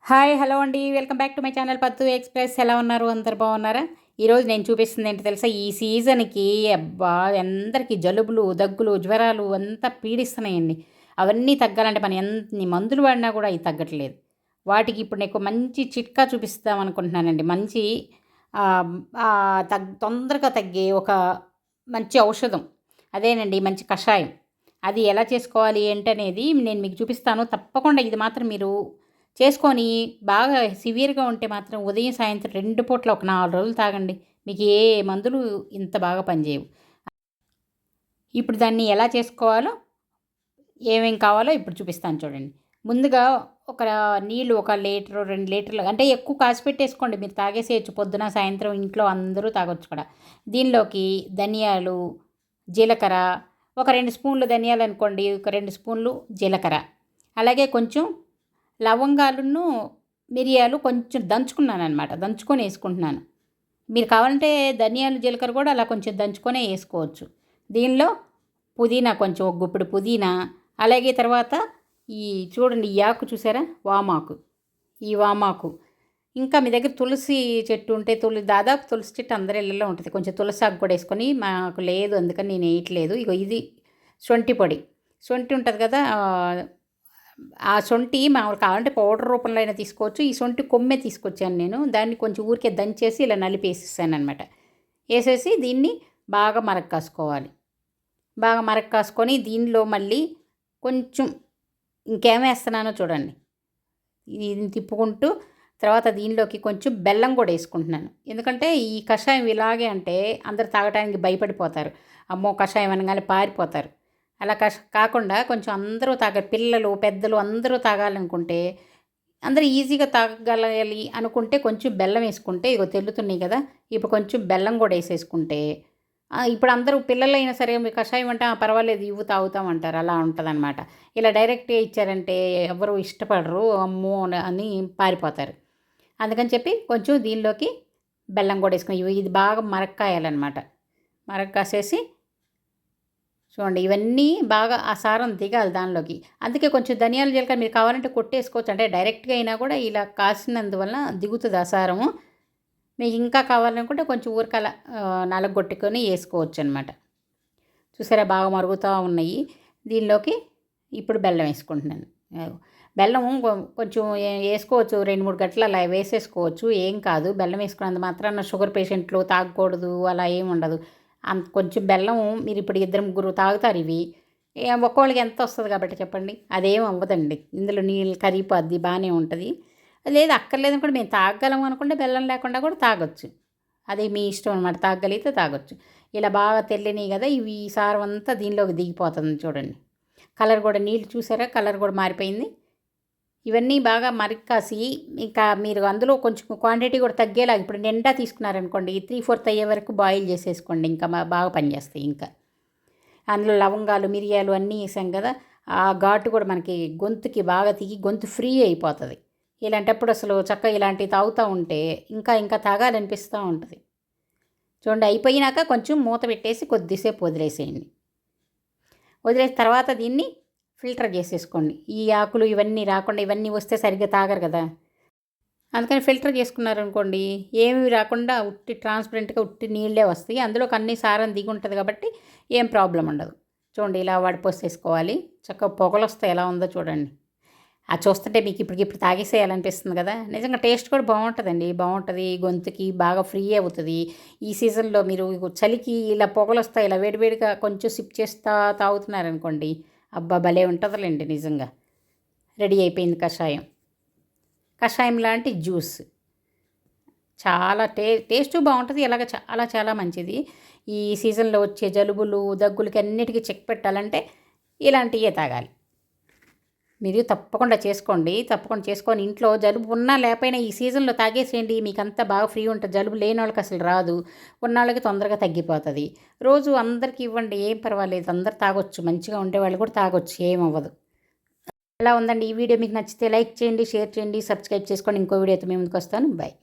Hi hello అండి, welcome back to my channel Pattu Express. ఎలా ఉన్నారు? అందరు బాగున్నారా? ఈరోజు నేను చూపిస్తుంది ఏంటి తెలుసా? ఈ సీజన్కి అబ్బా అందరికీ జలుబులు, దగ్గులు, జ్వరాలు అంతా పీడిస్తున్నాయండి. అవన్నీ తగ్గాలంటే మనం ఎన్ని మందులు వాడినా కూడా అవి తగ్గట్లేదు. వాటికి ఇప్పుడు నీకు మంచి చిట్కా చూపిస్తాం అనుకుంటున్నానండి. మంచి తొందరగా తగ్గే ఒక మంచి ఔషధం అదేనండి, మంచి కషాయం. అది ఎలా చేసుకోవాలి ఏంటనేది నేను మీకు చూపిస్తాను. తప్పకుండా ఇది మాత్రం మీరు చేసుకొని బాగా సివియర్‌గా ఉంటే మాత్రం ఉదయం, సాయంత్రం 2 పూట్ల ఒక 4 రోజులు తాగండి. మీకు ఏ మందులు ఇంత బాగా పనిచేయవు. ఇప్పుడు దాన్ని ఎలా చేసుకోవాలో, ఏమేం కావాలో ఇప్పుడు చూపిస్తాను చూడండి. ముందుగా ఒక నీళ్ళు ఒక లీటరు, 2 లీటర్లు అంటే ఎక్కువ కాసి పెట్టేసుకోండి. మీరు తాగేసేయచ్చు పొద్దున, సాయంత్రం ఇంట్లో అందరూ తాగొచ్చు కూడా. దీనిలోకి ధనియాలు, జీలకర్ర ఒక 2 స్పూన్లు ధనియాలనుకోండి, ఒక 2 స్పూన్లు జీలకర్ర, అలాగే కొంచెం లవంగాలును, మిరియాలు కొంచెం దంచుకున్నాననమాట. దంచుకొని వేసుకుంటున్నాను. మీరు కావాలంటే ధనియాలు, జీలకర్ర కూడా అలా కొంచెం దంచుకొనే వేసుకోవచ్చు. దీనిలో పుదీనా, కొంచెం ఒక గుప్పెడు పుదీనా, అలాగే తర్వాత ఈ చూడండి ఈ ఆకు చూసారా? వామాకు. ఈ వామాకు, ఇంకా మీ దగ్గర తులసి చెట్టు ఉంటే దాదాపు తులసి చెట్టు అందరి ఇళ్ళల్లో ఉంటుంది. కొంచెం తులసి ఆకు కూడా వేసుకొని, మాకు లేదు అందుకని నేను వేయట్లేదు. ఇగో ఇది శొంఠి పొడి. శొంఠి ఉంటుంది కదా, ఆ శొంఠి మామూలు కావాలంటే పౌడర్ రూపంలో అయినా తీసుకోవచ్చు. ఈ శొంఠి కొమ్మే తీసుకొచ్చాను నేను. దాన్ని కొంచెం ఊరికే దంచేసి ఇలా నలిపేసేసానమాట. వేసేసి దీన్ని బాగా మరగ కాసుకోవాలి. బాగా మరగ కాసుకొని దీనిలో మళ్ళీ కొంచెం ఇంకేమేస్తున్నానో చూడండి. ఇది తిప్పుకుంటూ తర్వాత దీనిలోకి కొంచెం బెల్లం కూడా వేసుకుంటున్నాను. ఎందుకంటే ఈ కషాయం ఇలాగే అంటే అందరు తాగడానికి భయపడిపోతారు. అమ్మో కషాయం అనగానే పారిపోతారు. అలా కాకుండా కొంచెం అందరూ పిల్లలు, పెద్దలు అందరూ తాగాలనుకుంటే, అందరూ ఈజీగా తాగగలగాలి అనుకుంటే కొంచెం బెల్లం వేసుకుంటే, ఇగో తెల్లుతున్నాయి కదా, ఇప్పుడు కొంచెం బెల్లం కూడా వేసేసుకుంటే, ఇప్పుడు అందరూ పిల్లలైనా సరే మీకు కషాయం అంటే పర్వాలేదు ఇవ్వు తాగుతాం అంటారు. అలా ఉంటుందన్నమాట. ఇలా డైరెక్ట్గా ఇచ్చారంటే ఎవరు ఇష్టపడరు, అమ్మో అని పారిపోతారు. అందుకని చెప్పి కొంచెం దీనిలోకి బెల్లం కూడా వేసుకుని ఇది బాగా మరక్కాయాలన్నమాట. మరక్కాసేసి చూడండి ఇవన్నీ బాగా ఆ సారం దిగాలి దానిలోకి. అందుకే కొంచెం ధనియాల జీలకర్ర మీరు కావాలంటే కొట్టేసుకోవచ్చు. అంటే డైరెక్ట్గా అయినా కూడా ఇలా కాసినందువల్ల దిగుతుంది ఆ సారము. మీకు ఇంకా కావాలనుకుంటే కొంచెం ఊరకల నలగొట్టుకొని వేసుకోవచ్చు అనమాట. చూసారా బాగా మరుగుతూ ఉన్నాయి. దీనిలోకి ఇప్పుడు బెల్లం వేసుకుంటున్నాను. బెల్లం కొంచెం వేసుకోవచ్చు, 2-3 గంటలు అలా వేసేసుకోవచ్చు, ఏం కాదు. బెల్లం వేసుకున్నంత మాత్రాన షుగర్ పేషెంట్లు తాగకూడదు అలా ఏమి ఉండదు. అంత కొంచెం బెల్లం మీరు ఇప్పుడు 2-3 తాగుతారు ఇవి. ఒక్కోళ్ళకి ఎంత వస్తుంది కాబట్టి చెప్పండి, అదేం అవ్వదండి. ఇందులో నీళ్ళు కరిగిపోద్ది, బాగానే ఉంటుంది. లేదు అక్కర్లేదు కూడా మేము తాగగలం అనుకుంటే బెల్లం లేకుండా కూడా తాగొచ్చు. అది మీ ఇష్టం అనమాట. తాగగలిగితే తాగొచ్చు. ఇలా బాగా తెల్లినాయి కదా, ఇవి ఈ సారం అంతా దీనిలోకి దిగిపోతుంది చూడండి. కలర్ కూడా నీళ్ళు చూసారా, కలర్ కూడా మారిపోయింది. ఇవన్నీ బాగా మరిక్కాసి ఇంకా మీరు అందులో కొంచెం క్వాంటిటీ కూడా తగ్గేలా, ఇప్పుడు నిండా తీసుకున్నారనుకోండి 3/4 అయ్యే వరకు బాయిల్ చేసేసుకోండి. ఇంకా బాగా పనిచేస్తాయి. ఇంకా అందులో లవంగాలు, మిరియాలు అన్నీ వేసాం కదా, ఆ ఘాటు కూడా మనకి గొంతుకి బాగా దిగి గొంతు ఫ్రీ అయిపోతుంది. ఇలాంటప్పుడు అసలు చక్కగా ఇలాంటివి తాగుతూ ఉంటే ఇంకా ఇంకా తాగాలనిపిస్తూ ఉంటుంది. చూడండి అయిపోయినాక కొంచెం మూత పెట్టేసి కొద్దిసేపు వదిలేసేయండి. వదిలేసిన తర్వాత దీన్ని ఫిల్టర్ చేసేసుకోండి. ఈ ఆకులు ఇవన్నీ రాకుండా, ఇవన్నీ వస్తే సరిగ్గా తాగరు కదా, అందుకని ఫిల్టర్ చేసుకున్నారనుకోండి ఏమీ రాకుండా ఉట్టి ట్రాన్స్పరెంట్గా ఉట్టి నీళ్ళే వస్తాయి. అందులోకి అన్ని సారం దిగి ఉంటుంది కాబట్టి ఏం ప్రాబ్లం ఉండదు. చూడండి ఇలా వడపోసేసుకోవాలి. చక్కగా పొగలు వస్తాయి. ఎలా ఉందో చూడండి. అది చూస్తుంటే మీకు ఇప్పటికిప్పుడు తాగేసేయాలనిపిస్తుంది కదా. నిజంగా టేస్ట్ కూడా బాగుంటుందండి, బాగుంటుంది. గొంతుకి బాగా ఫ్రీ అవుతుంది. ఈ సీజన్లో మీరు చలికి ఇలా పొగలు వస్తాయి, ఇలా వేడివేడిగా కొంచెం సిప్ చేస్తా తాగుతున్నారనుకోండి, అబ్బా భలే ఉంటుందిలేండి నిజంగా. రెడీ అయిపోయింది కషాయం. కషాయం లాంటి జ్యూస్ చాలా టేస్ట్ బాగుంటుంది. ఇలాగ చాలా చాలా మంచిది. ఈ సీజన్లో వచ్చే జలుబులు, దగ్గులకి అన్నిటికీ చెక్ పెట్టాలంటే ఇలాంటివే తాగాలి. మీరు తప్పకుండా చేసుకోండి. తప్పకుండా చేసుకొని ఇంట్లో జలుబు ఉన్నా లేకపోయినా ఈ సీజన్లో తాగేసేయండి. మీకు అంతా బాగా ఫ్రీ ఉంటుంది. జలుబు లేని వాళ్ళకి అసలు రాదు, ఉన్నవాళ్ళకి తొందరగా తగ్గిపోతుంది. రోజు అందరికీ ఇవ్వండి, ఏం పర్వాలేదు. అందరు తాగొచ్చు, మంచిగా ఉండేవాళ్ళు కూడా తాగొచ్చు, ఏమవ్వదు. ఎలా ఉందండి ఈ వీడియో? మీకు నచ్చితే లైక్ చేయండి, షేర్ చేయండి, సబ్స్క్రైబ్ చేసుకోండి. ఇంకో వీడియోతో మీ ముందుకు వస్తాను. బాయ్.